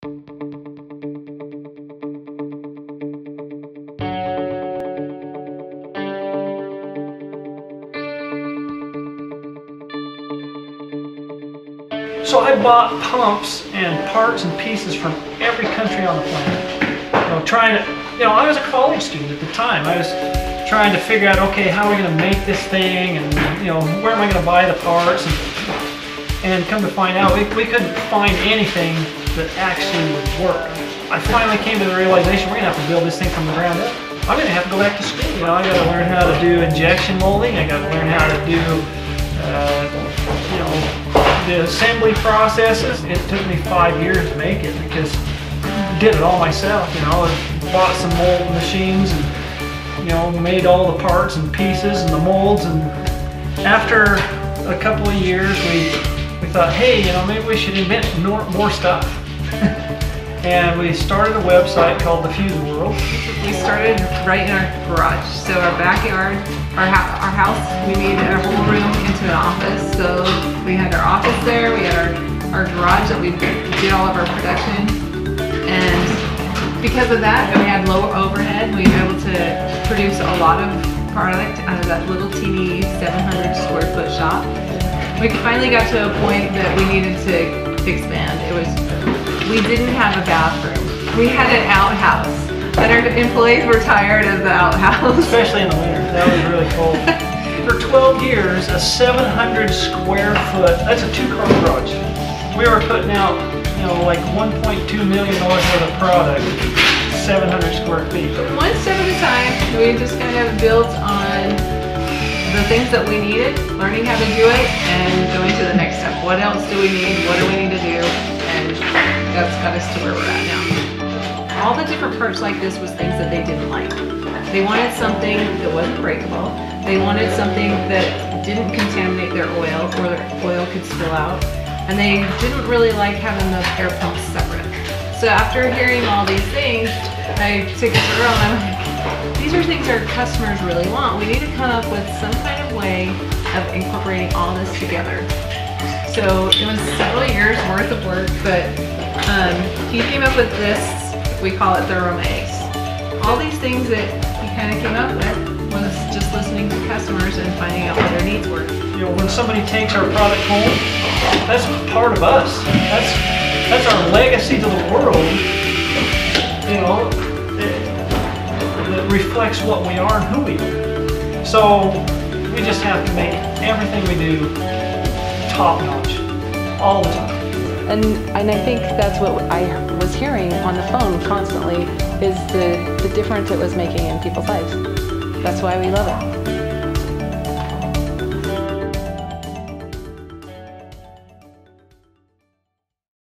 So I bought pumps and parts and pieces from every country on the planet. Trying to, I was a college student at the time. I was trying to figure out, okay, how are we going to make this thing, and where am I going to buy the parts, and come to find out, we couldn't find anything that actually would work. I finally came to the realization we're going to have to build this thing from the ground up. I'm going to have to go back to school. I got to learn how to do injection molding. I got to learn how to do, the assembly processes. It took me 5 years to make it because I did it all myself. I bought some mold machines and made all the parts and pieces and the molds. And after a couple of years, we thought, hey, maybe we should invent more stuff. And we started a website called The Fuse World. We started right in our garage. So our backyard, our house, we made our whole room into an office. So we had our office there, we had our garage that we did all of our production. And because of that, we had lower overhead. We were able to produce a lot of product out of that little teeny 700 square foot shop. We finally got to a point that we needed to expand. We didn't have a bathroom. We had an outhouse, and our employees were tired of the outhouse. Especially in the winter, that was really cold. For 12 years, a 700 square foot, that's a 2-car garage. We were putting out, like $1.2 million worth of product, 700 square feet. One step at a time, we just kind of built on the things that we needed, learning how to do it, and going to the next step. What else do we need? What do we need to do? And that's got us to where we're at now. All the different parts like this was things that they didn't like. They wanted something that wasn't breakable. They wanted something that didn't contaminate their oil, or their oil could spill out. And they didn't really like having the air pumps separate. So after hearing all these things, I took it to Earl and I'm like, these are things our customers really want. We need to come up with some kind of way of incorporating all this together. So it was several years worth of work, but he came up with this, we call it the Romex. All these things that he kind of came up with was just listening to customers and finding out what their needs were. When somebody takes our product home, that's part of us. That's our legacy to the world. That reflects what we are and who we are. So we just have to make everything we do top notch, all the time. And I think that's what I was hearing on the phone constantly, is the difference it was making in people's lives. That's why we love it.